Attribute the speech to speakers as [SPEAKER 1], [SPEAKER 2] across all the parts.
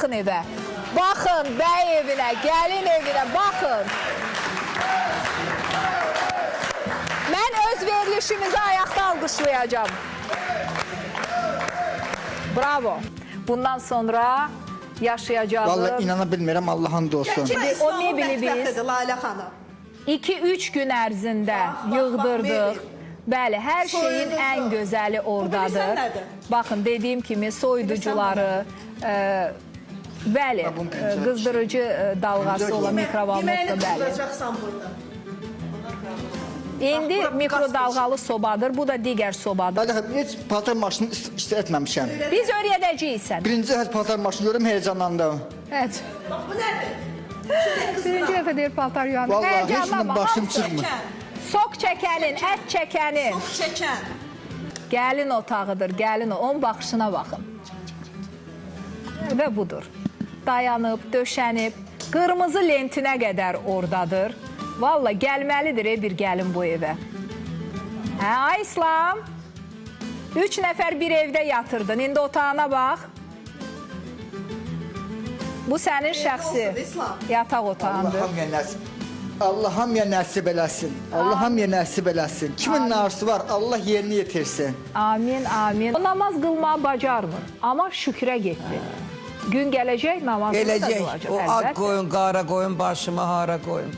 [SPEAKER 1] baxın evə. Baxın bəy evinə, gəlin evinə, baxın. Mən öz verilişimizi ayaqda alqışlayacağım. Bravo. Bundan sonra yaşayacağız.
[SPEAKER 2] Vallahi inana bilmirəm, Allah'ın olsun.
[SPEAKER 1] O ne bilib biz?
[SPEAKER 3] Layla xanım.
[SPEAKER 1] 2-3 gün ərzində yığdırdıq. Bəli, hər şeyin ən gözəli oradadır. Baxın, dediyim kimi soyuducuları, bəli, qızdırıcı dalğası olan mikrovalnovka, bəli. İndi mikrodalğalı sobadır, bu da digər sobadır.
[SPEAKER 2] Bəli, heç paltar maşını işlətməmişəm.
[SPEAKER 1] Biz öyrədəcəyik sən.
[SPEAKER 2] Birinci həz paltar maşını görüm, heyecanlandım.
[SPEAKER 1] Evet.
[SPEAKER 3] Bu nədir?
[SPEAKER 1] Birinci dəfə deyir paltar yuyandı.
[SPEAKER 2] Vallahi heç kimin başım çıxmır.
[SPEAKER 1] Sok çəkənin, ət çəkənin.
[SPEAKER 3] Sok çəkən.
[SPEAKER 1] Gəlin otağıdır, gəlin o. Onun baxışına baxın. Və budur. Dayanıb, döşənib, qırmızı lentinə qədər oradadır. Valla gəlməlidir bir gəlin bu evə. Hə, ay İslam. 3 nəfər bir evdə yatırdın. İndi otağına bax. Bu sənin şəxsi yataq otağındır.
[SPEAKER 2] Allah'ım ya nəsib eləsin. Allah'ım ya nəsib eləsin. Kimin arzusu var, Allah yerini yetirsin.
[SPEAKER 1] Amin, amin. O namaz qılmağı bacarmır, amma şükrə getdi. Gün gələcək, namazını da
[SPEAKER 4] Gələcək,
[SPEAKER 1] qılacaq.
[SPEAKER 4] o ak qoyun, qara qoyun, başıma hara qoyun.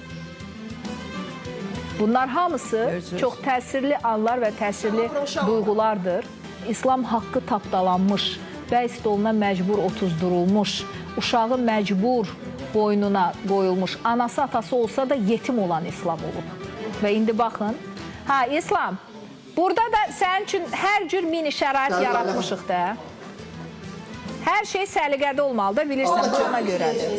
[SPEAKER 1] Bunlar hamısı çox təsirli anlar və təsirli duyğulardır. İslam haqqı tapdalanmış, bəy stoluna məcbur otuzdurulmuş, uşağı məcbur boynuna qoyulmuş, anası atası olsa da yetim olan İslam olub. Və indi baxın, ha İslam, burada da sənin üçün hər cür mini şərait yaratmışıq da. Hər şey səliqədə olmalıdır, bilirsən, ona görədir.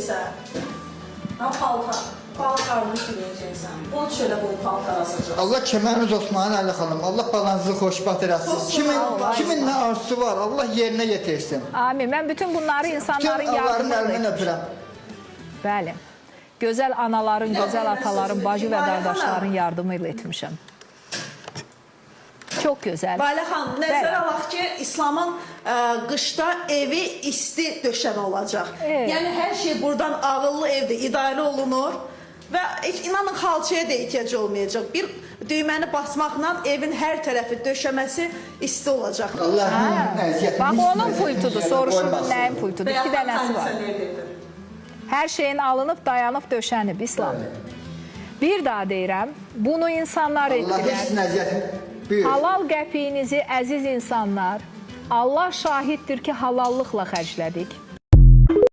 [SPEAKER 3] Paltarını sürəcəksən. Onu çölə qoyub paltar asacaq.
[SPEAKER 2] Allah kəməriniz Osman Əli xanım, Allah balanızı xoşbəxt eləsin. Kimin nə arzusu var, Allah yerinə yetirsin.
[SPEAKER 1] Amin. Mən bütün bunları insanların yardımıyla
[SPEAKER 2] öpürəm.
[SPEAKER 1] Bəli. Gözəl anaların, gözəl ataların, bacı və qardaşların yardımı ilə etmişəm. Çox gözəl.
[SPEAKER 3] Layla xanım, nəzərə alaq ki, İslamın qışda evi isti döşəmə olacaq. Yəni, hər şey buradan ağıllı evdə idarə olunur və inanın xalçaya da ehtiyac olmayacaq. Bir düyməni basmaqla evin hər tərəfi döşəməsi isti olacaq.
[SPEAKER 2] Allah'ın əziyyətini.
[SPEAKER 1] Bax, onun pultudur, soruşun nəyin pultudur, 2 dənəsi var. Hər şeyin alınıb, dayanıb, döşənib, İslam. Bir daha deyirəm, bunu insanlar
[SPEAKER 2] Allah heç əziyyətini.
[SPEAKER 1] Halal qəpiyinizi, əziz insanlar, Allah şahiddir ki, halallıqla xərclədik.